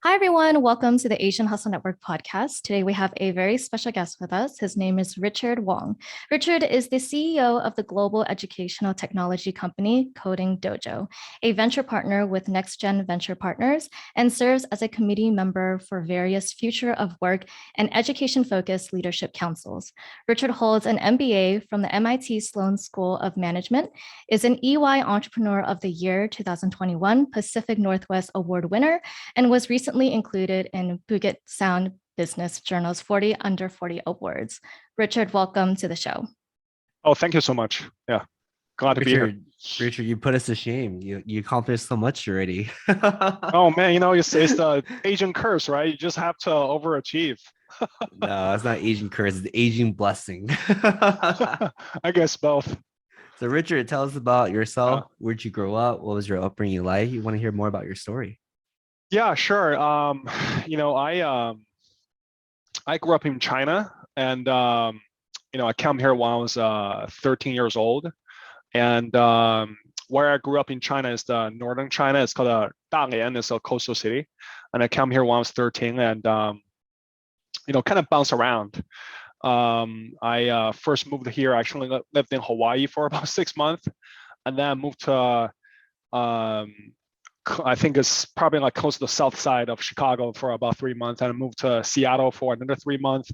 Hi, everyone. Welcome to the Asian Hustle Network podcast. Today, we have a very special guest with us. His name is Richard Wang. Richard is the CEO of the global educational technology company Coding Dojo, a venture partner with NextGen Venture Partners, and serves as a committee member for various future of work and education-focused leadership councils. Richard holds an MBA from the MIT Sloan School of Management, is an EY Entrepreneur of the Year 2021 Pacific Northwest Award winner, and was recently included in Puget Sound Business Journal's 40 Under 40 Awards. Richard, welcome to the show. Oh, thank you so much. Yeah, glad to be here. Richard, you put us to shame. You accomplished so much already. Oh man, it's the Asian curse, right? You just have to overachieve. No, it's not Asian curse, it's the Asian blessing. I guess both. So Richard, tell us about yourself. Where'd you grow up? What was your upbringing like? You want to hear more about your story? Yeah, sure. I grew up in China, and I came here when I was 13 years old. And where I grew up in China is the northern China. It's called Dalian. It's a coastal city. And I came here when I was 13, and kind of bounce around. I first moved here. I actually lived in Hawaii for about 6 months, and then I moved to I think it's probably like close to the south side of Chicago for about 3 months. And I moved to Seattle for another 3 months.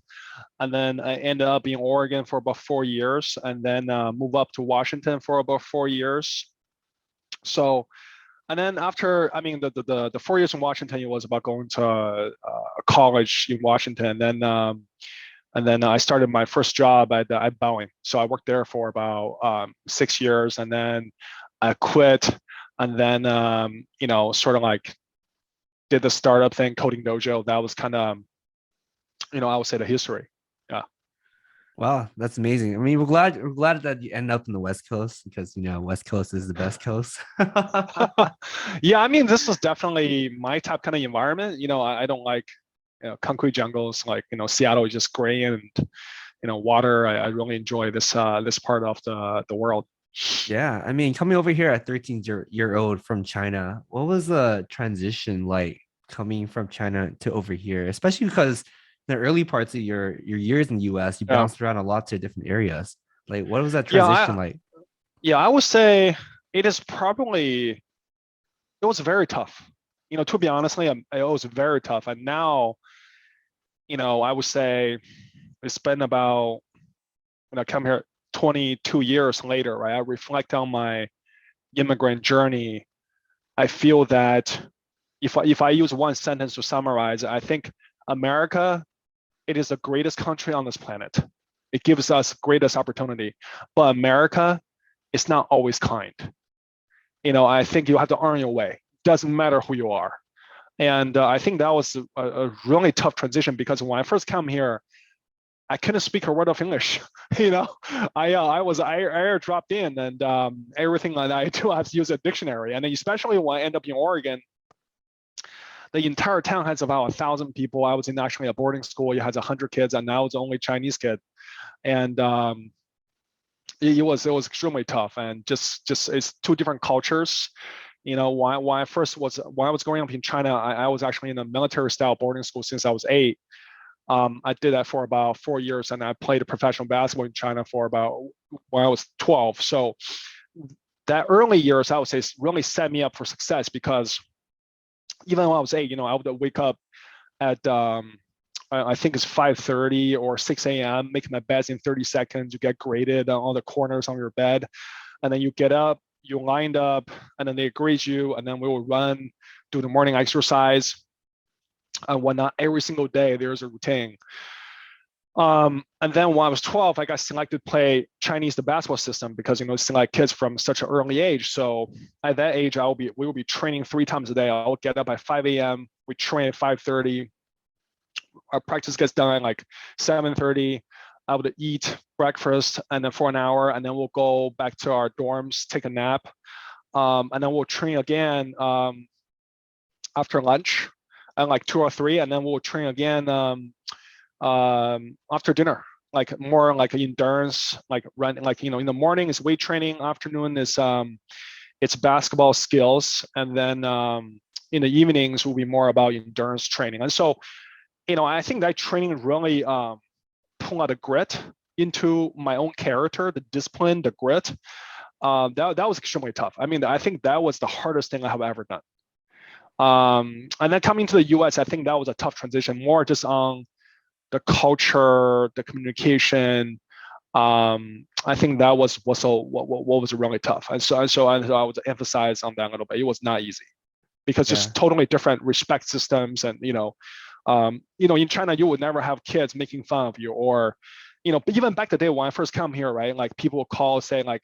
And then I ended up in Oregon for about 4 years, and then moved up to Washington for about 4 years. So, and then after, the 4 years in Washington, it was about going to college in Washington. And then I started my first job at Boeing. So I worked there for about 6 years, and then I quit. And then, sort of like did the startup thing, Coding Dojo. That was kind of, I would say the history. Yeah. Wow, that's amazing. I mean, we're glad that you end up in the West Coast because West Coast is the best coast. Yeah, this is definitely my type kind of environment. I don't like concrete jungles like Seattle is just gray and water. I really enjoy this part of the world. Yeah, I mean, coming over here at 13-year-old from China, what was the transition like coming from China to over here? Especially because in the early parts of your years in the US, you bounced around a lot to different areas. Like, what was that transition like? Yeah, I would say it was very tough. To be honestly, it was very tough. And now, I would say it's been about when I come here 22 years later, right? I reflect on my immigrant journey. I feel that if I use one sentence to summarize, I think America, it is the greatest country on this planet. It gives us greatest opportunity, but America is not always kind. I think you have to earn your way. Doesn't matter who you are. And I think that was a really tough transition because when I first came here, I couldn't speak a word of English. I airdropped in, and everything that I do, I have to use a dictionary. And then especially when I end up in Oregon, the entire town has about 1,000 people. I was in actually a boarding school. It has 100 kids, and now it's only Chinese kid. And it was extremely tough, and just it's two different cultures. When I was growing up in China, I was actually in a military style boarding school since I was 8. I did that for about 4 years, and I played professional basketball in China for about when I was 12. So that early years, I would say, really set me up for success because even when I was 8, I would wake up at I think it's 5:30 or 6 a.m., making my beds in 30 seconds. You get graded on all the corners on your bed, and then you get up, you lined up, and then they grade you, and then we will run, do the morning exercise. And whatnot. Every single day there's a routine. And then when I was 12, I got selected to play Chinese the basketball system because select kids from such an early age. So at that age, we will be training 3 times a day. I will get up at 5 a.m. We train at 5:30. Our practice gets done at like 7:30. I would eat breakfast and then for an hour, and then we'll go back to our dorms, take a nap, and then we'll train again after lunch. And like 2 or 3, and then we'll train again after dinner, like more like endurance, like running, like in the morning is weight training, afternoon is it's basketball skills, and then in the evenings will be more about endurance training. And so, I think that training really pull out the grit into my own character, the discipline, the grit. That was extremely tough. I mean, I think that was the hardest thing I have ever done. And then coming to the US, I think that was a tough transition, more just on the culture, the communication. I think that was what was really tough. And so I would emphasize on that a little bit. It was not easy because just totally different respect systems. And, in China, you would never have kids making fun of you, or, but even back the day when I first come here, right? Like people will call, say like,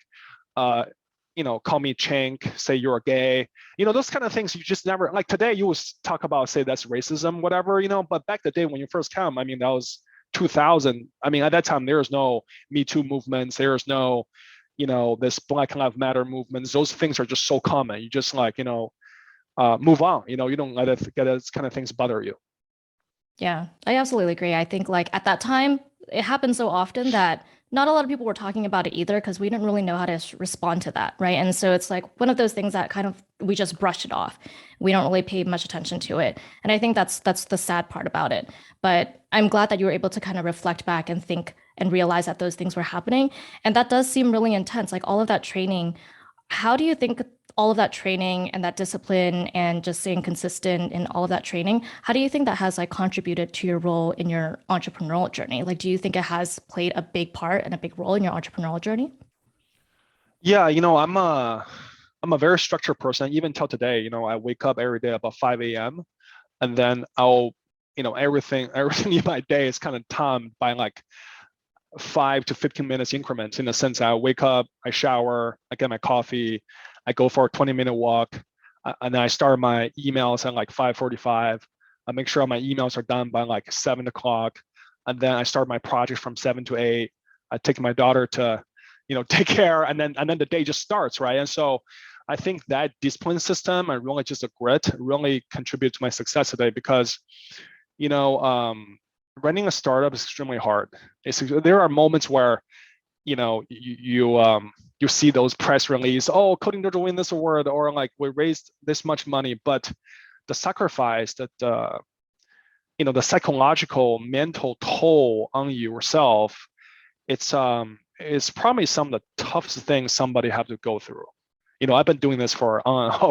call me chink, say you're gay, those kind of things you just never, like today you would talk about, say that's racism, whatever, but back the day when you first come, I mean, that was 2000. I mean, at that time, there was no Me Too movements. There was no, this Black Lives Matter movements. Those things are just so common. You just like, move on, you don't let it get those kind of things bother you. Yeah, I absolutely agree. I think like at that time, it happened so often that not a lot of people were talking about it either because we didn't really know how to respond to that, right? And so it's like one of those things that kind of we just brushed it off. We don't really pay much attention to it. And I think that's the sad part about it. But I'm glad that you were able to kind of reflect back and think and realize that those things were happening. And that does seem really intense, like all of that training. How do you think all of that training and that discipline and just staying consistent in all of that training, how do you think that has like contributed to your role in your entrepreneurial journey? Like, do you think it has played a big part and a big role in your entrepreneurial journey? Yeah, I'm a very structured person. Even till today, I wake up every day about 5 a.m. and then I'll, everything in my day is kind of timed by like 5 to 15 minutes increments, in the sense I wake up, I shower, I get my coffee, I go for a 20-minute walk, and then I start my emails at like 5:45. I make sure my emails are done by like 7 o'clock, and then I start my project from 7 to 8. I take my daughter to, take care, and then the day just starts, right? And so I think that discipline system and really just a grit really contribute to my success today, because, running a startup is extremely hard. There are moments where, you see those press release, oh, Coding Dojo win this award, or like we raised this much money, but the sacrifice that the psychological, mental toll on yourself, it's probably some of the toughest things somebody have to go through. I've been doing this for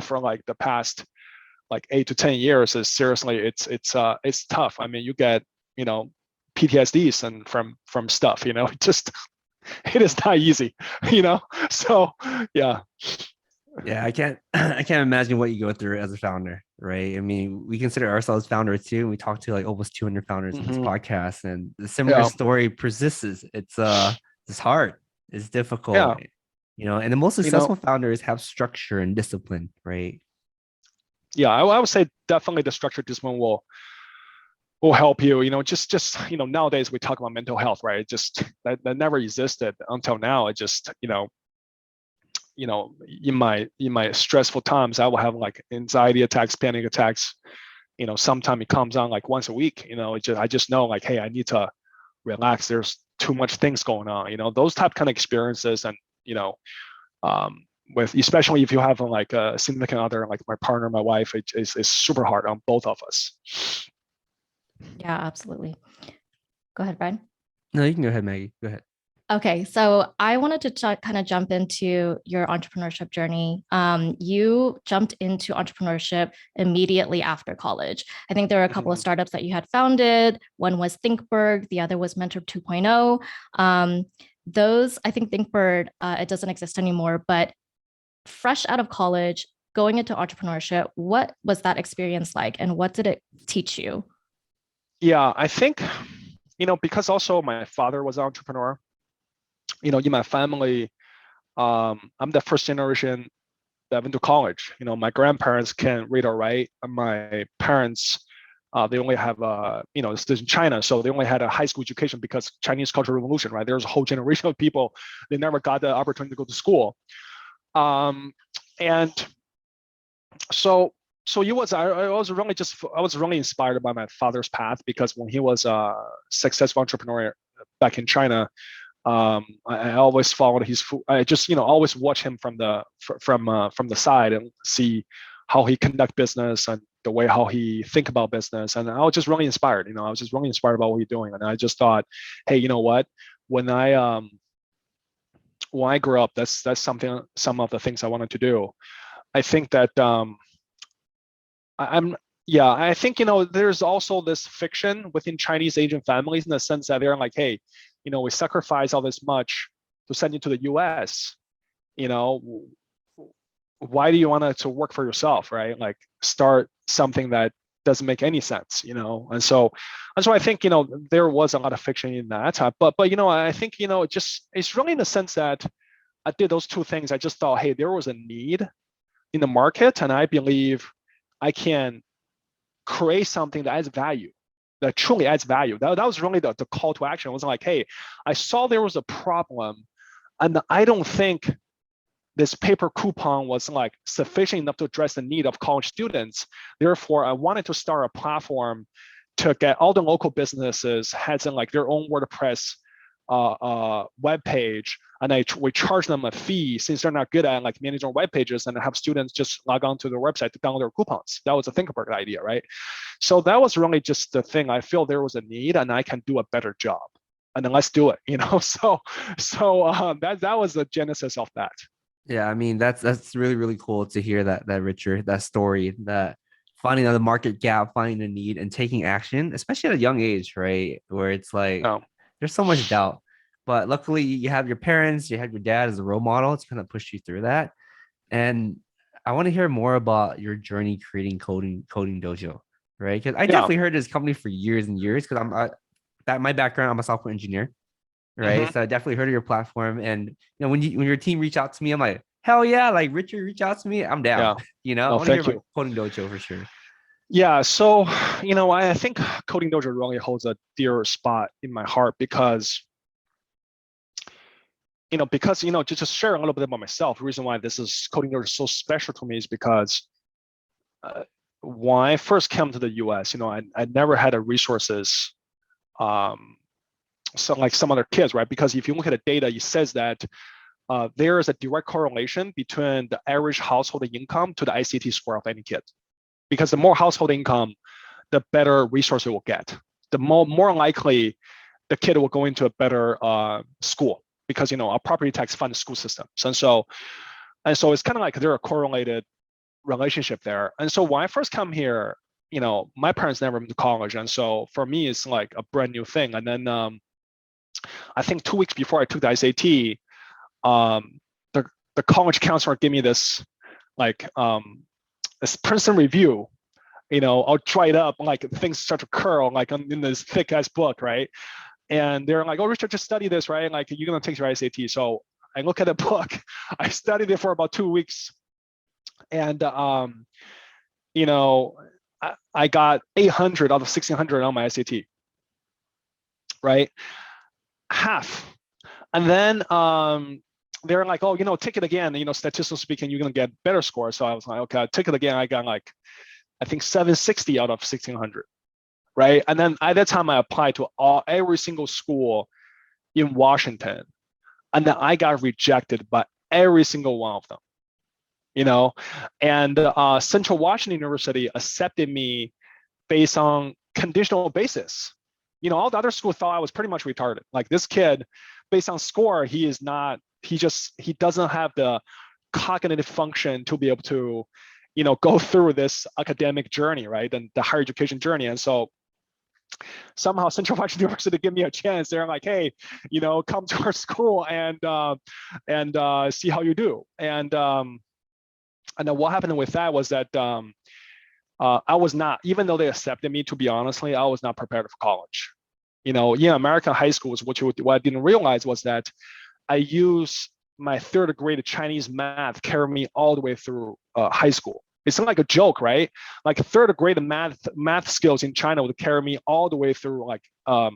for like the past like 8 to 10 years. Is seriously, it's tough. I mean, you get PTSDs and from stuff. It is not easy. So yeah. Yeah, I can't I can't imagine what you go through as a founder, right? I mean, we consider ourselves founders too, and we talk to like almost 200 founders in this podcast, and the similar story persists. It's hard, it's difficult, and the most successful founders have structure and discipline, right? Yeah, I would say definitely the structured discipline will help you. Just nowadays we talk about mental health, right? It just that never existed until now. It just in my stressful times, I will have like anxiety attacks, panic attacks. Sometimes it comes on like once a week. I just know like, hey, I need to relax. There's too much things going on. Those type kind of experiences, and with, especially if you have like a significant other, like my partner, my wife, is super hard on both of us. Yeah, absolutely. Go ahead, Brian. No, you can go ahead, Maggie. Go ahead. Okay, so I wanted to kind of jump into your entrepreneurship journey. You jumped into entrepreneurship immediately after college. I think there were a couple of startups that you had founded. One was ThinkBird, the other was Mentor 2.0. Those, I think ThinkBird, it doesn't exist anymore, but fresh out of college, going into entrepreneurship, what was that experience like, and what did it teach you? Yeah, I think, because also my father was an entrepreneur, in my family, I'm the first generation that went to college. My grandparents can read or write. My parents, they only have, this is in China, so they only had a high school education because Chinese Cultural Revolution, right? There's a whole generation of people, they never got the opportunity to go to school. And so I was really inspired by my father's path, because when he was a successful entrepreneur back in China, I always followed his. I just always watch him from the side and see how he conduct business and the way how he think about business. And I was just really inspired. I was just really inspired about what he's doing. And I just thought, hey, you know what? When I grew up, that's some of the things I wanted to do. I think that I think there's also this fiction within Chinese Asian families in the sense that they're like, hey, we sacrifice all this much to send you to the U.S. Why do you want to work for yourself, right? Like start something that doesn't make any sense, And so I think there was a lot of fiction in that. But I think it's really in the sense that I did those two things. I just thought, hey, there was a need in the market, and I believe I can create something that adds value, that truly adds value. That was really the call to action. It was like, hey, I saw there was a problem, and I don't think this paper coupon was like sufficient enough to address the need of college students. Therefore, I wanted to start a platform to get all the local businesses has like their own WordPress web page, and we charge them a fee since they're not good at like managing web pages, and have students just log on to their website to download their coupons. That was a Thinkific idea, right? So that was really just the thing. I feel there was a need, and I can do a better job, and then let's do it. So that was the genesis of that. Yeah, I mean that's really, really cool to hear that Richard, that story, that finding the market gap, finding the need, and taking action, especially at a young age, right? Where it's like there's so much doubt, but luckily you have your parents, you have your dad as a role model to kind of push you through that. And I want to hear more about your journey creating Coding Dojo, right? Because I definitely heard this company for years and years, because my background, I'm a software engineer. Right. Mm-hmm. So I definitely heard of your platform. And when your team reached out to me, I'm like, hell yeah, like Richard reach out to me, I'm down. I want to hear about Coding Dojo for sure. Yeah. So, I think Coding Dojo really holds a dear spot in my heart because to just share a little bit about myself, the reason why this is Coding Dojo is so special to me is because when I first came to the US, I never had the resources so like some other kids, right? Because if you look at the data, it says that there is a direct correlation between the average household income to the ICT score of any kid. Because the more household income, the better resource it will get. The more likely the kid will go into a better school, because our property tax funds school systems, and so it's kind of like there are a correlated relationship there. And so when I first come here, my parents never went to college, and so for me it's like a brand new thing. And then I think 2 weeks before I took the SAT, the college counselor gave me this this Princeton review, all dried up, like things start to curl, like in this thick ass book, right? And they're like, oh, Richard, just study this, right? Like you're gonna take your SAT. So I look at the book, I studied it for about 2 weeks, and I got 800 out of 1600 on my SAT, right? Half. And then they're like, oh, take it again. Statistically speaking, you're gonna get better score. So I was like, okay, I took it again. I got like, I think 760 out of 1600, right? And then at that time, I applied to every single school in Washington, and then I got rejected by every single one of them. And Central Washington University accepted me based on conditional basis. All the other schools thought I was pretty much retarded. Like this kid, based on score, he doesn't have the cognitive function to be able to, go through this academic journey, right? And the higher education journey. And so somehow Central Washington University gave me a chance. They're like, hey, come to our school and see how you do. And then what happened with that was that I was not, even though they accepted me, to be honestly, I was not prepared for college. American high schools, what I didn't realize was that I used my third grade Chinese math carry me all the way through high school. It's not like a joke, right? Like third grade math skills in China would carry me all the way through like a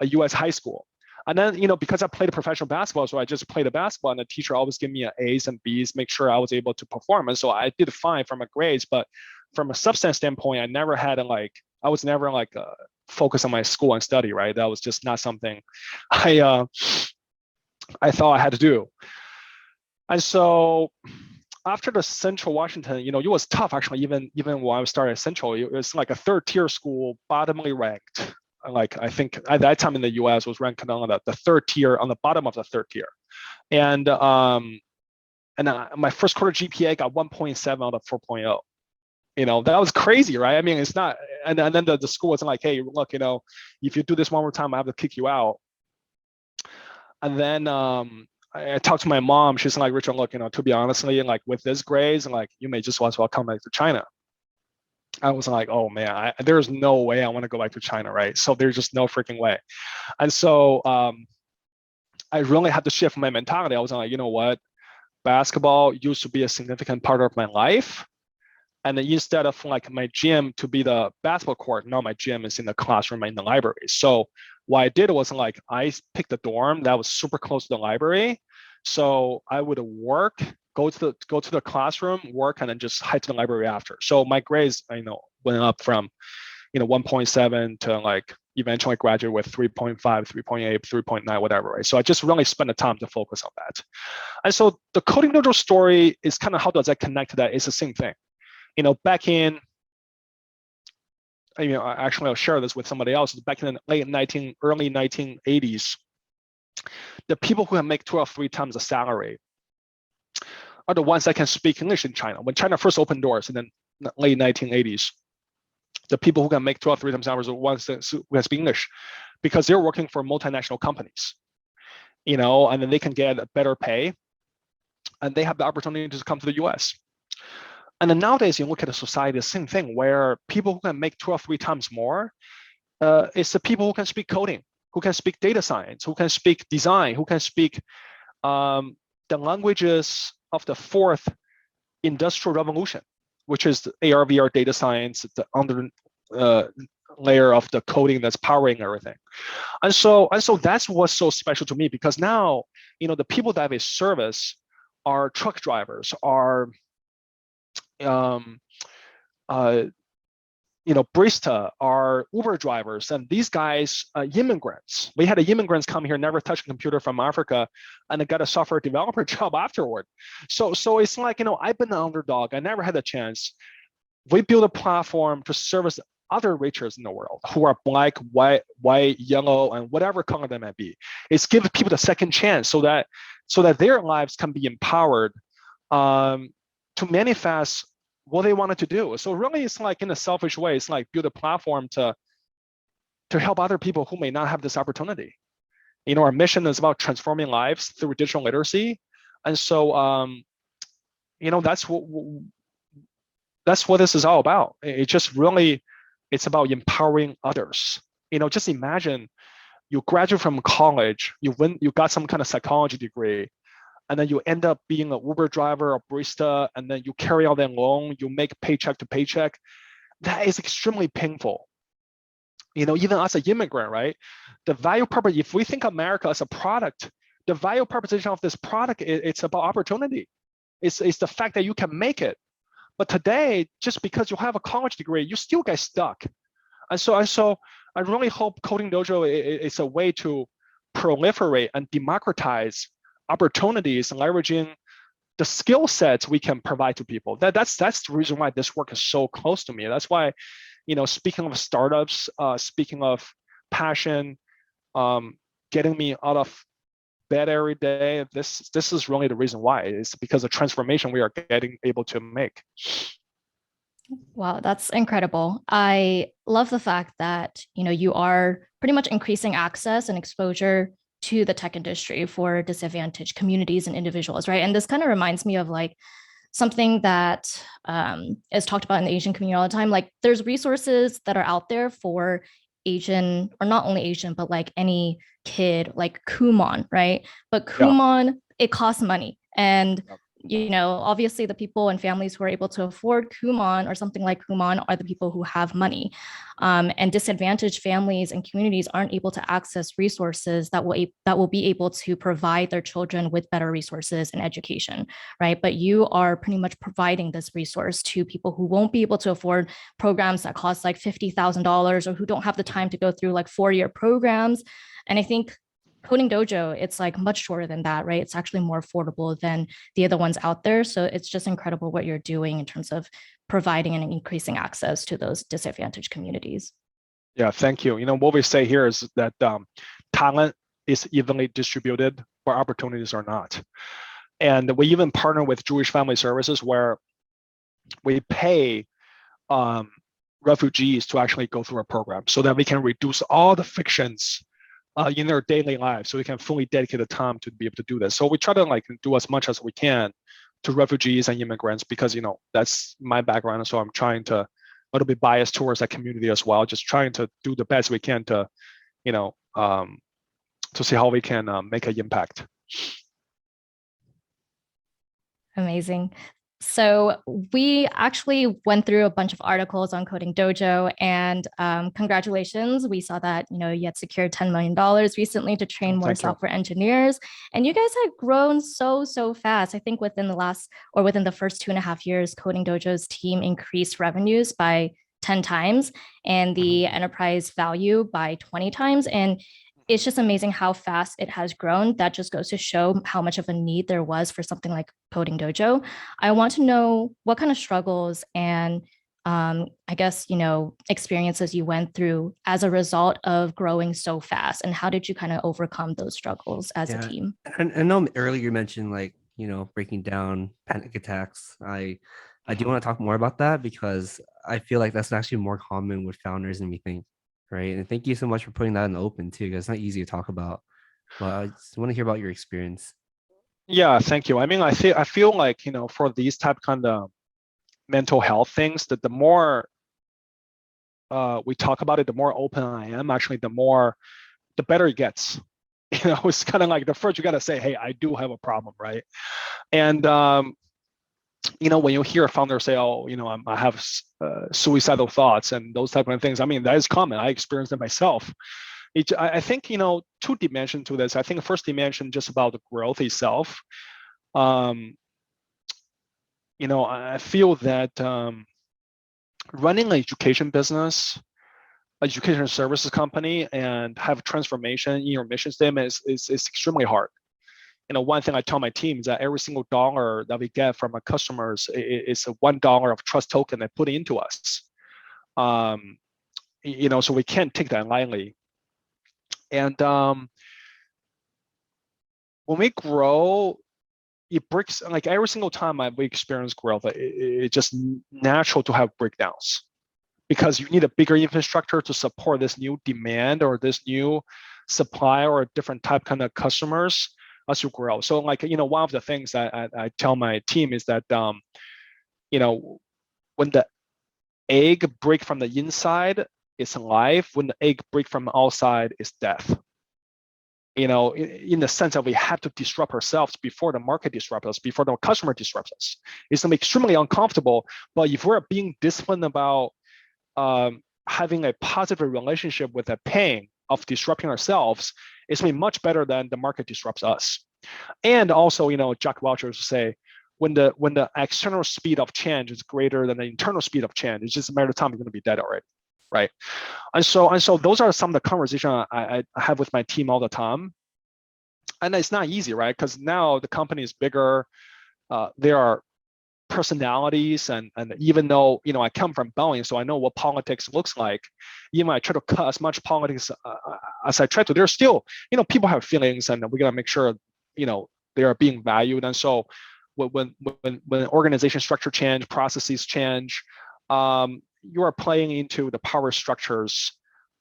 US high school. And then, because I played professional basketball, so I just played the basketball, and the teacher always gave me A's and B's, make sure I was able to perform. And so I did fine from my grades, but from a substance standpoint, I was never focused on my school and study, right? That was just not something I thought I had to do. And so after the Central Washington, it was tough actually. Even when I started at Central, it was like a third tier school, bottomly ranked. Like I think at that time in the U.S. was ranked on the third tier, on the bottom of the third tier, and my first quarter GPA got 1.7 out of 4.0. That was crazy, right? I mean, it's not, and then the school wasn't like, hey, look, if you do this one more time, I have to kick you out. And then I talked to my mom. She's like, Richard, look, to be honestly, like with this grades, like you may just as well come back to China. I was like, oh man, there's no way I want to go back to China, right? So there's just no freaking way. And so I really had to shift my mentality. I was like, you know what? Basketball used to be a significant part of my life. And then instead of like my gym to be the basketball court, now my gym is in the classroom and in the library. So what I did was like, I picked a dorm that was super close to the library. So I would work, go to the classroom, work, and then just head to the library after. So my grades, went up from, 1.7 to like eventually graduate with 3.5, 3.8, 3.9, whatever, right? So I just really spent the time to focus on that. And so the Coding Dojo story is kind of, how does that connect to that? It's the same thing. Back in, actually I'll share this with somebody else. Back in the early 1980s, the people who can make 3 times the salary are the ones that can speak English in China. When China first opened doors in the late 1980s, the people who can make 3 times salaries are the ones who can speak English, because they're working for multinational companies, and then they can get a better pay, and they have the opportunity to come to the US. And then nowadays, you look at the society, the same thing, where people who can make 3 times more, it's the people who can speak coding, who can speak data science, who can speak design, who can speak the languages of the 4th industrial revolution, which is the AR, VR, data science, the under layer of the coding that's powering everything. And so that's what's so special to me, because now, the people that have a service are truck drivers, are barista, are Uber drivers, and these guys, immigrants. We had immigrants come here, never touched a computer, from Africa, and they got a software developer job afterward. So it's like, I've been an underdog. I never had a chance. We built a platform to service other richers in the world who are black, white, yellow, and whatever color they might be. It's give people the second chance so that their lives can be empowered to manifest what they wanted to do. So really, it's like, in a selfish way, it's like build a platform to help other people who may not have this opportunity. Our mission is about transforming lives through digital literacy. And so, that's what this is all about. It just really, it's about empowering others. Just imagine you graduate from college, you got some kind of psychology degree, and then you end up being an Uber driver or barista, and then you carry out that loan, you make paycheck to paycheck. That is extremely painful. Even as an immigrant, right? The value proposition, if we think America as a product, the value proposition of this product, it's about opportunity. It's the fact that you can make it. But today, just because you have a college degree, you still get stuck. And so I really hope Coding Dojo is a way to proliferate and democratize opportunities, and leveraging the skill sets we can provide to people. That's the reason why this work is so close to me. That's why, speaking of startups, speaking of passion, getting me out of bed every day, this is really the reason why. It's because of transformation we are able to make. Wow, that's incredible. I love the fact that, you are pretty much increasing access and exposure to the tech industry for disadvantaged communities and individuals, right? And this kind of reminds me of like something that is talked about in the Asian community all the time. Like, there's resources that are out there for Asian, or not only Asian, but like any kid, like Kumon, right? But Kumon, it costs money. And obviously the people and families who are able to afford Kumon or something like Kumon are the people who have money. And disadvantaged families and communities aren't able to access resources that will be able to provide their children with better resources and education, right? But you are pretty much providing this resource to people who won't be able to afford programs that cost like $50,000, or who don't have the time to go through like 4-year programs. And I think Coding Dojo, it's like much shorter than that, right? It's actually more affordable than the other ones out there. So it's just incredible what you're doing in terms of providing and increasing access to those disadvantaged communities. Yeah, thank you. What we say here is that talent is evenly distributed, but opportunities are not. And we even partner with Jewish Family Services, where we pay refugees to actually go through a program so that we can reduce all the frictions in their daily lives, so we can fully dedicate the time to be able to do this. So we try to do as much as we can to refugees and immigrants, because that's my background. So I'm trying to a little bit biased towards that community as well, just trying to do the best we can to to see how we can make an impact. Amazing. So we actually went through a bunch of articles on Coding Dojo, and congratulations. We saw that, you had secured $10 million recently to train more software engineers. And you guys have grown so fast. I think within the first 2.5 years, Coding Dojo's team increased revenues by 10 times and the enterprise value by 20 times. And it's just amazing how fast it has grown. That just goes to show how much of a need there was for something like Coding Dojo. I want to know what kind of struggles and I guess, experiences you went through as a result of growing so fast, and how did you kind of overcome those struggles as a team? And I know earlier you mentioned breaking down panic attacks. I do want to talk more about that, because I feel like that's actually more common with founders than we think. Right. And thank you so much for putting that in the open too, because it's not easy to talk about. But I just want to hear about your experience. Yeah, thank you. I feel like, for these type kind of mental health things, that the more we talk about it, the more open I am, actually, the better it gets. It's kind of like the first you got to say, hey, I do have a problem, right? And when you hear a founder say, oh, I have suicidal thoughts and those type of things, that is common. I experienced it myself. I think, two dimensions to this. I think the first dimension, just about the growth itself. I feel that running an education business, education services company, and have transformation in your mission statement is extremely hard. One thing I tell my team is that every single dollar that we get from our customers is a $1 of trust token they put into us. So we can't take that lightly. And when we grow, it breaks, like every single time we experience growth, it's just natural to have breakdowns, because you need a bigger infrastructure to support this new demand or this new supply or a different type kind of customers as you grow. So one of the things that I tell my team is that, when the egg break from the inside, it's life. When the egg break from the outside, it's death. In the sense that we have to disrupt ourselves before the market disrupts us, before the customer disrupts us. It's extremely uncomfortable, but if we're being disciplined about having a positive relationship with the pain of disrupting ourselves, it's going to be much better than the market disrupts us. And also, Jack Welch would say, when the external speed of change is greater than the internal speed of change, it's just a matter of time you're going to be dead already, right? And so those are some of the conversations I have with my team all the time. And it's not easy, right? Because now the company is bigger. There are personalities, and even though I come from Boeing, so I know what politics looks like. Even I try to cut as much politics as I try to, there's still people have feelings, and we gotta make sure they are being valued. And so when organization structure change, processes change, you are playing into the power structures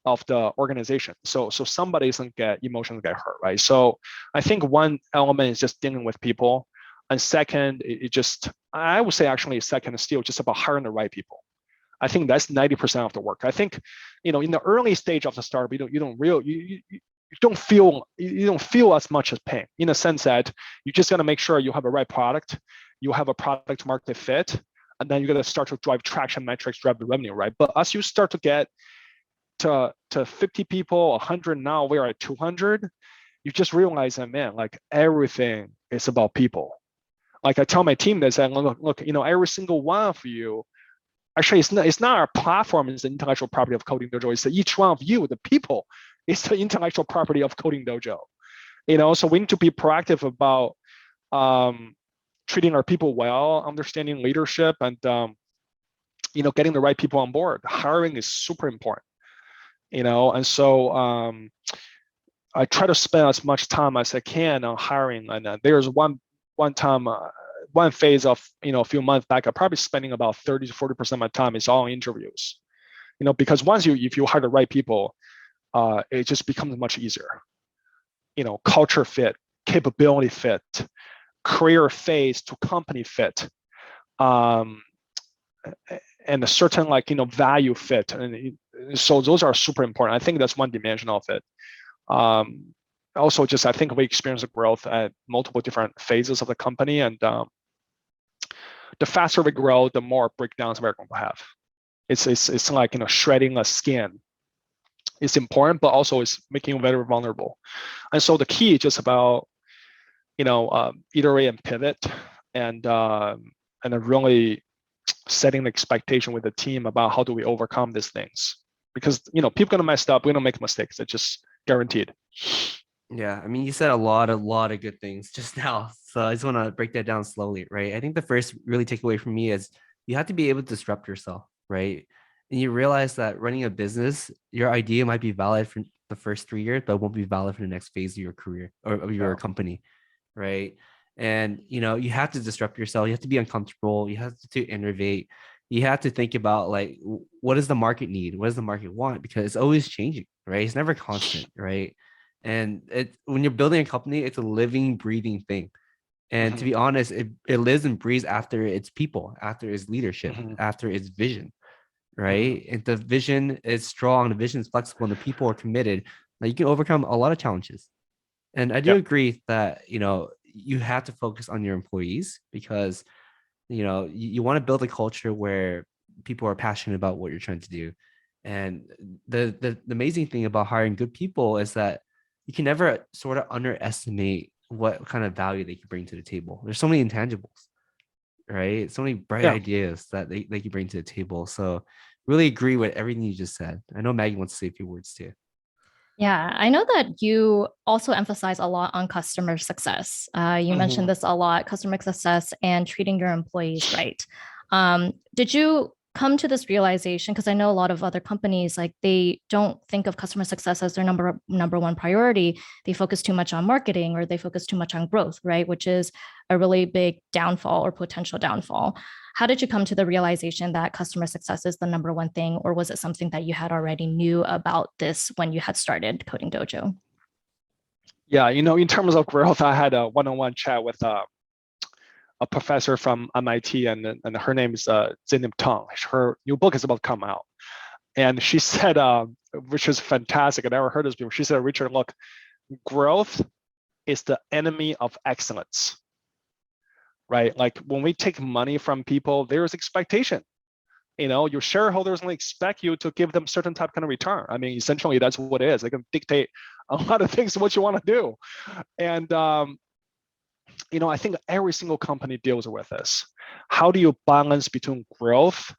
of the organization. So somebody's gonna get emotionally get hurt, right? So I think one element is just dealing with people. And second, I would say actually second is still just about hiring the right people. I think that's 90% of the work. I think, in the early stage of the startup, you don't feel as much as pain, in the sense that you just gotta make sure you have a right product, you have a product market fit, and then you gotta start to drive traction metrics, drive the revenue, right? But as you start to get to 50 people, 100, now we're at 200, you just realize that, man, everything is about people. I tell my team this, and look, every single one of you, actually, it's not our platform is the intellectual property of Coding Dojo. It's each one of you, the people, is the intellectual property of Coding Dojo. So we need to be proactive about treating our people well, understanding leadership, and getting the right people on board. Hiring is super important, and so I try to spend as much time as I can on hiring. And there's one time, one phase of a few months back, I'm probably spending about 30 to 40% of my time is all on interviews. Because if you hire the right people, it just becomes much easier. Culture fit, capability fit, career phase to company fit, and a certain value fit. And so those are super important. I think that's one dimension of it. Also, I think we experience growth at multiple different phases of the company, and the faster we grow, the more breakdowns we're going to have. It's like shredding a skin. It's important, but also it's making you very vulnerable. And so the key is just about iterate and pivot, and then really setting the expectation with the team about how do we overcome these things, because people are gonna mess up, we're gonna make mistakes. It's just guaranteed. Yeah, I mean, you said a lot of good things just now. So I just want to break that down slowly, right? I think the first really takeaway from me is you have to be able to disrupt yourself, right? And you realize that running a business, your idea might be valid for the first 3 years, but it won't be valid for the next phase of your career or of your company, right? And you have to disrupt yourself. You have to be uncomfortable. You have to innovate. You have to think about like, what does the market need? What does the market want? Because it's always changing, right? It's never constant, right? And when you're building a company, it's a living, breathing thing. And to be honest, it lives and breathes after its people, after its leadership, after its vision, right? And the vision is strong, the vision is flexible, and the people are committed. Like, you can overcome a lot of challenges. And I do agree that you have to focus on your employees, because you want to build a culture where people are passionate about what you're trying to do. And the amazing thing about hiring good people is that you can never sort of underestimate what kind of value they can bring to the table. There's so many intangibles, right? So many bright ideas that they can bring to the table. So really agree with everything you just said. I know Maggie wants to say a few words too. Yeah, I know that you also emphasize a lot on customer success. You mentioned this a lot, customer success and treating your employees right. Did you come to this realization? Because I know a lot of other companies, like, they don't think of customer success as their number one priority. They focus too much on marketing, or they focus too much on growth, right? Which is a really big downfall or potential downfall. How did you come to the realization that customer success is the number one thing, or was it something that you had already knew about this when you had started Coding Dojo? Yeah, in terms of growth, I had a one-on-one chat with a professor from MIT, and her name is Zeynep Tong. Her new book is about to come out, and she said, which is fantastic. I never heard this before. She said, Richard, look, growth is the enemy of excellence, right? Like, when we take money from people, there's expectation. Your shareholders only expect you to give them certain type kind of return. I mean, essentially that's what it is. They can dictate a lot of things what you want to do, and I think every single company deals with this. How do you balance between growth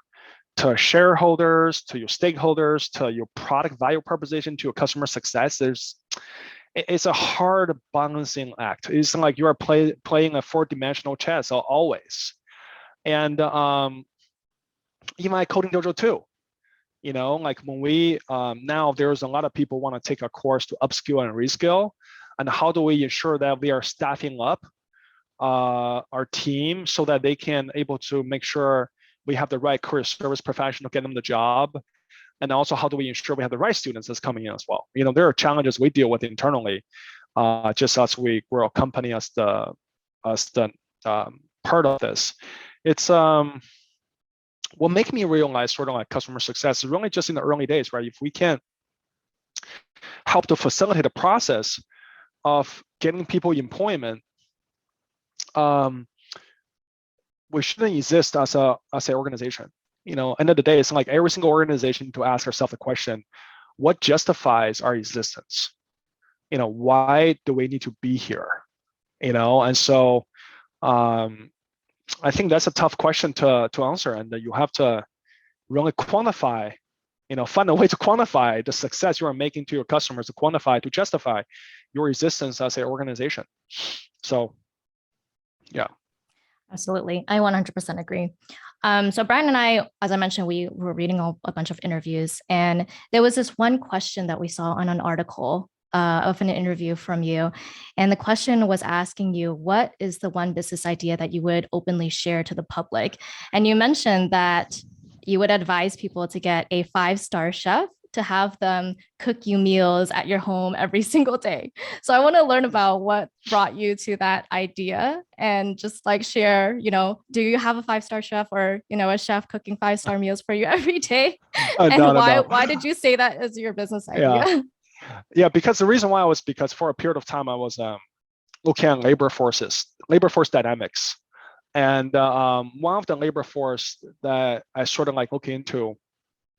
to shareholders, to your stakeholders, to your product value proposition, to your customer success? It's a hard balancing act. It's like you are playing a 4-dimensional chess always. And even at Coding Dojo too. Like, when we now there's a lot of people want to take a course to upskill and reskill, and how do we ensure that we are staffing up our team so that they can able to make sure we have the right career service professional, get them the job, and also how do we ensure we have the right students that's coming in as well. There are challenges we deal with internally, just as we grow a company as the part of this. It's what make me realize sort of like customer success is really just in the early days, right? If we can help to facilitate the process of getting people employment, we shouldn't exist as an organization. End of the day, it's like every single organization to ask ourselves the question, what justifies our existence? Why do we need to be here? And so I think that's a tough question to answer, and that you have to really quantify, find a way to quantify the success you are making to your customers, to quantify, to justify, your existence as an organization. So, yeah. Absolutely. I 100% agree. So Brian and I, as I mentioned, we were reading a bunch of interviews, and there was this one question that we saw on an article of an interview from you. And the question was asking you, what is the one business idea that you would openly share to the public? And you mentioned that you would advise people to get a 5-star chef to have them cook you meals at your home every single day. So I want to learn about what brought you to that idea, and just like share, do you have a 5-star chef, or, a chef cooking 5-star meals for you every day? And No. why did you say that as your business idea? Yeah, because the reason why was because for a period of time I was looking at labor force dynamics. And one of the labor force that I sort of like look into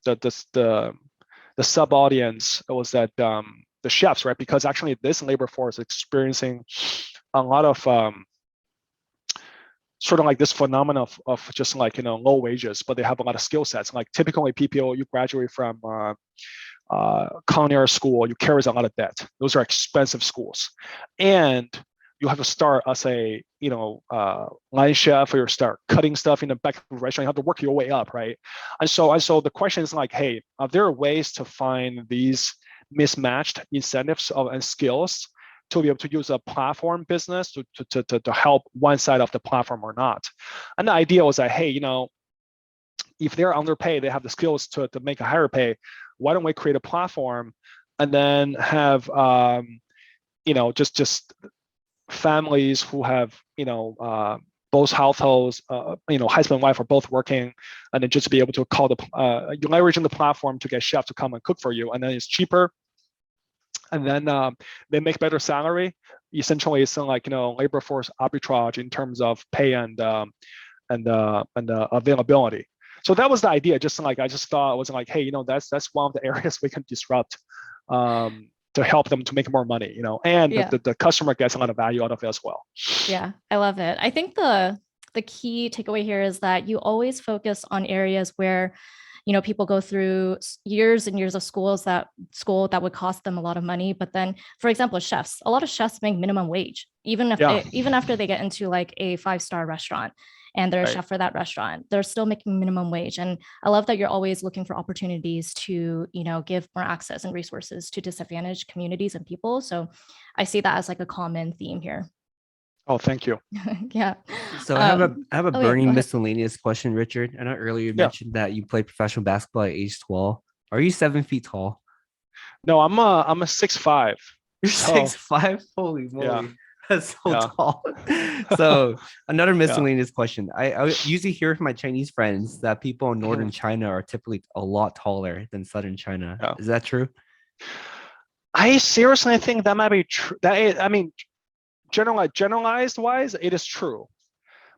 the sub audience was that the chefs, right? Because actually this labor force is experiencing a lot of sort of like this phenomenon of just like, low wages, but they have a lot of skill sets. Like typically people, you graduate from culinary school, you carry a lot of debt. Those are expensive schools. And you have to start as a line chef, or you start cutting stuff in the back of the restaurant. You have to work your way up, right? And so the question is like, hey, are there ways to find these mismatched incentives and skills to be able to use a platform business to help one side of the platform or not? And the idea was that, hey, if they're underpaid, they have the skills to make a higher pay. Why don't we create a platform and then have just families who have both households, husband and wife are both working, and then just be able to call you're leveraging the platform to get chefs to come and cook for you, and then it's cheaper, and then they make better salary. Essentially, it's like labor force arbitrage in terms of pay and availability. So that was the idea. Just like I just thought it was like, hey, that's one of the areas we can disrupt. To help them to make more money, and the customer gets a lot of value out of it as well. Yeah, I love it. I think the key takeaway here is that you always focus on areas where, people go through years and years of school that would cost them a lot of money. But then, for example, chefs, a lot of chefs make minimum wage, even after they get into like a 5-star restaurant and they're a chef for that restaurant, they're still making minimum wage. And I love that you're always looking for opportunities to, give more access and resources to disadvantaged communities and people. So I see that as like a common theme here. Oh, thank you. Yeah. So I have a burning miscellaneous question, Richard. I know earlier you mentioned that you played professional basketball at age 12. Are you 7 feet tall? No, I'm a 6'5". You're 6'5"? Holy moly. Yeah. That's so tall. So another miscellaneous question. I usually hear from my Chinese friends that people in northern China are typically a lot taller than southern China. Yeah. Is that true? I seriously think that might be true. Generalized wise, it is true.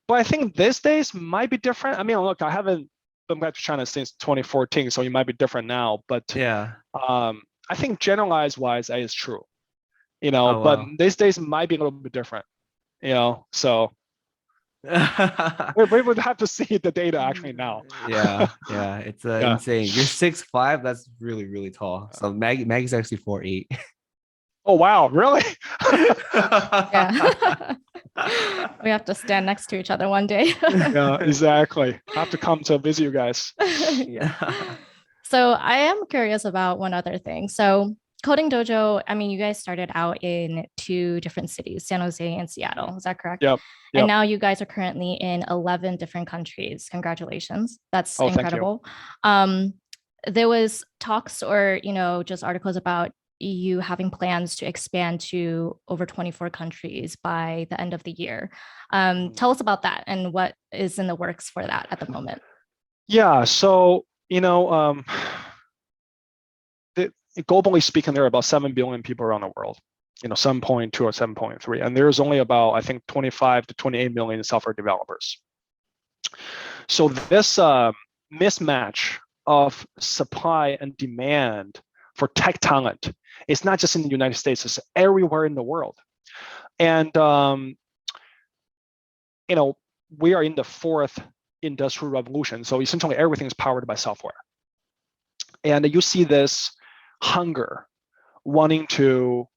But I think these days might be different. I mean, look, I haven't been back to China since 2014, so it might be different now. But I think generalized wise, that is true. But these days might be a little bit different. So we would have to see the data actually now. Yeah, it's insane. You're 6'5". That's really, really tall. So Maggie's actually 4'8". Oh wow, really? Yeah. We have to stand next to each other one day. Yeah, exactly. I have to come to visit you guys. Yeah. So I am curious about one other thing. So Coding Dojo, I mean, you guys started out in 2 different cities, San Jose and Seattle. Is that correct? Yep. And now you guys are currently in 11 different countries. Congratulations. That's incredible. There was talks or, just articles about you having plans to expand to over 24 countries by the end of the year. Tell us about that and what is in the works for that at the moment. Yeah. So, globally speaking, there are about 7 billion people around the world, 7.2 or 7.3. And there's only about, I think, 25 to 28 million software developers. So this mismatch of supply and demand for tech talent, it's not just in the United States, it's everywhere in the world. And, we are in the 4th industrial revolution. So essentially everything is powered by software. And you see this hunger wanting to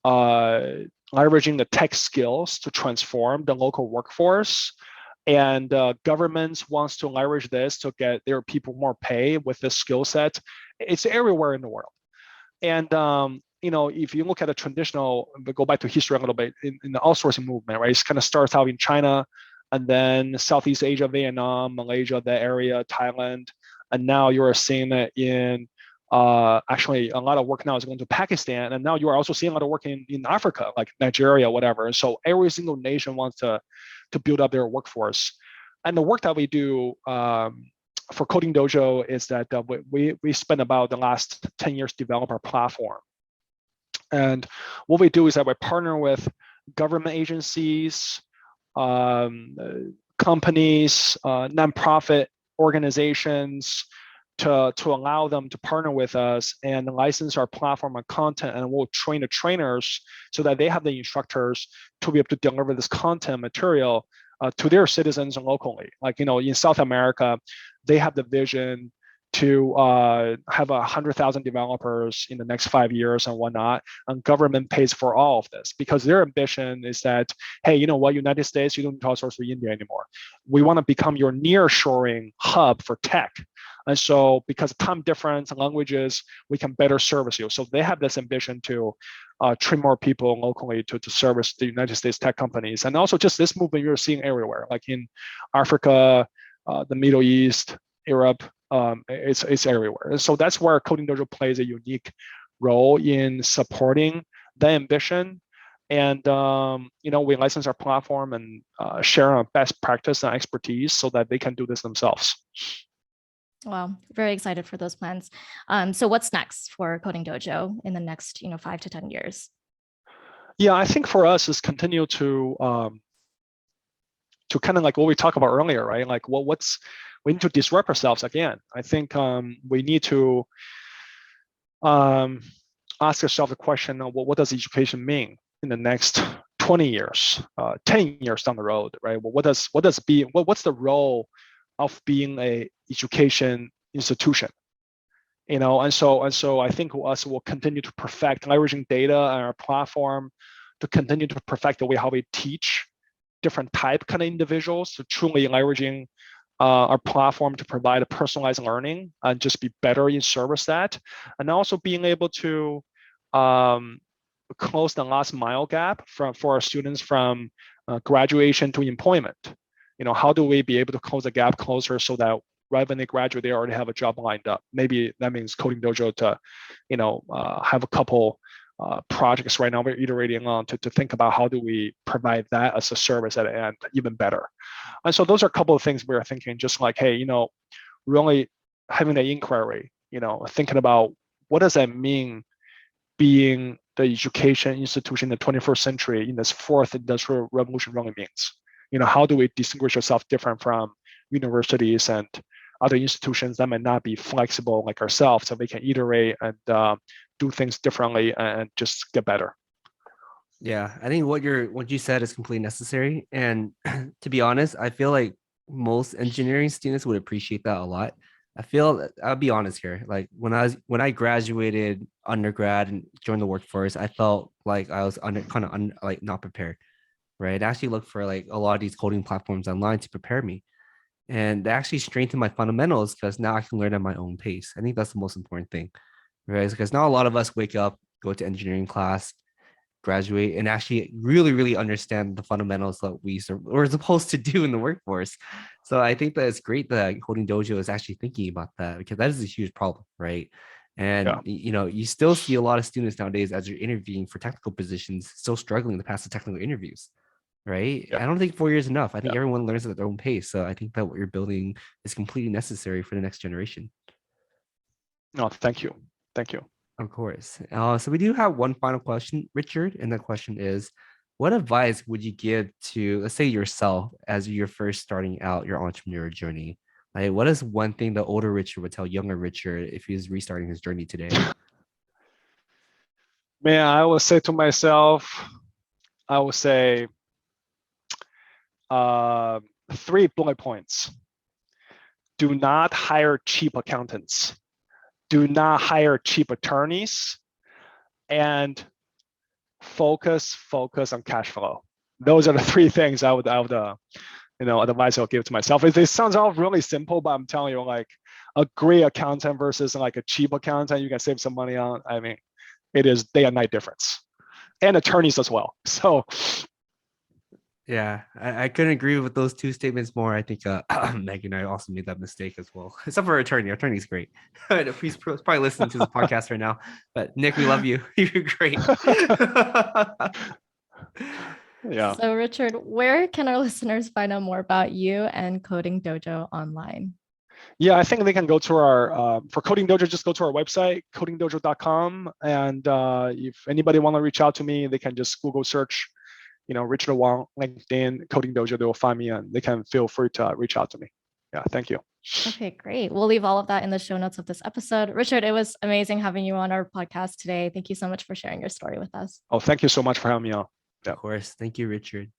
leveraging the tech skills to transform the local workforce. And governments wants to leverage this to get their people more pay with this skill set. It's everywhere in the world. And if you look at a traditional, we go back to history a little bit in the outsourcing movement, right? It kind of starts out in China, and then Southeast Asia, Vietnam, Malaysia, that area, Thailand, and now you are seeing it in actually a lot of work now is going to Pakistan, and now you are also seeing a lot of work in Africa, like Nigeria, whatever. And so every single nation wants to build up their workforce. And the work that we do for Coding Dojo is that we spend about the last 10 years develop our platform. And what we do is that we partner with government agencies, companies, nonprofit organizations to allow them to partner with us and license our platform and content, and we'll train the trainers so that they have the instructors to be able to deliver this content material to their citizens locally. Like, in South America, they have the vision to have 100,000 developers in the next 5 years and whatnot, and government pays for all of this because their ambition is that, hey, you know what, United States, you don't need to outsource to India anymore. We want to become your nearshoring hub for tech. And so because time difference and languages, we can better service you. So they have this ambition to train more people locally to service the United States tech companies. And also just this movement you're seeing everywhere, like in Africa, the Middle East, Europe, it's everywhere. And so that's where Coding Dojo plays a unique role in supporting the ambition. And we license our platform and share our best practice and expertise so that they can do this themselves. Wow, very excited for those plans. So what's next for Coding Dojo in the next 5 to 10 years? Yeah, I think for us is continue to kind of like what we talked about earlier, right? Like we need to disrupt ourselves again. I think we need to ask ourselves the question of what does education mean in the next 20 years, 10 years down the road, right? Well, what's the role of being a education institution? And so I think us will continue to perfect leveraging data and our platform to continue to perfect the way how we teach different type kind of individuals, to truly leveraging our platform to provide a personalized learning and just be better in service that, and also being able to close the last mile gap for our students from graduation to employment. How do we be able to close the gap closer so that right when they graduate, they already have a job lined up? Maybe that means Coding Dojo to, have a couple projects right now we're iterating on to think about how do we provide that as a service at the end even better. And so those are a couple of things we're thinking, just like, hey, really having the inquiry, thinking about what does that mean being the education institution in the 21st century in this fourth industrial revolution really means. How do we distinguish ourselves different from universities and other institutions that might not be flexible like ourselves, so we can iterate and do things differently and just get better. Yeah, I think what you said is completely necessary. And to be honest, I feel like most engineering students would appreciate that a lot. I'll be honest here. Like when I graduated undergrad and joined the workforce, I felt like I was like not prepared. Right. I actually looked for like a lot of these coding platforms online to prepare me. And they actually strengthened my fundamentals because now I can learn at my own pace. I think that's the most important thing. Right. Because now a lot of us wake up, go to engineering class, graduate, and actually really, really understand the fundamentals that we're supposed to do in the workforce. So I think that it's great that Coding Dojo is actually thinking about that, because that is a huge problem, right? And you still see a lot of students nowadays as you're interviewing for technical positions still struggling to pass the technical interviews, right? I don't think 4 years is enough. I think everyone learns at their own pace. So I think that what you're building is completely necessary for the next generation. No, thank you. Thank you. Of course. So we do have one final question, Richard, and that question is, what advice would you give to, let's say, yourself as you're first starting out your entrepreneurial journey? Like, what is one thing the older Richard would tell younger Richard if he's restarting his journey today? Man, I would say to myself, I would say 3 bullet points. Do not hire cheap accountants. Do not hire cheap attorneys, and focus on cash flow. Those are the three things I would advice I'll give to myself. It sounds all really simple, but I'm telling you, like a great accountant versus like a cheap accountant, you can save some money on. I mean, it is day and night difference, and attorneys as well. So Yeah, I couldn't agree with those two statements more. I think Meg and I also made that mistake as well. Except for attorney. Attorney's great. He's probably listening to this podcast right now. But Nick, we love you. You're great. yeah. So Richard, where can our listeners find out more about you and Coding Dojo online? Yeah, I think they can go to our, for Coding Dojo, just go to our website, codingdojo.com. And if anybody want to reach out to me, they can just Google search, Richard Wang, LinkedIn, Coding Dojo. They will find me and they can feel free to reach out to me. Yeah, thank you. Okay, great. We'll leave all of that in the show notes of this episode. Richard, it was amazing having you on our podcast today. Thank you so much for sharing your story with us. Oh, thank you so much for having me on. Yeah. Of course. Thank you, Richard.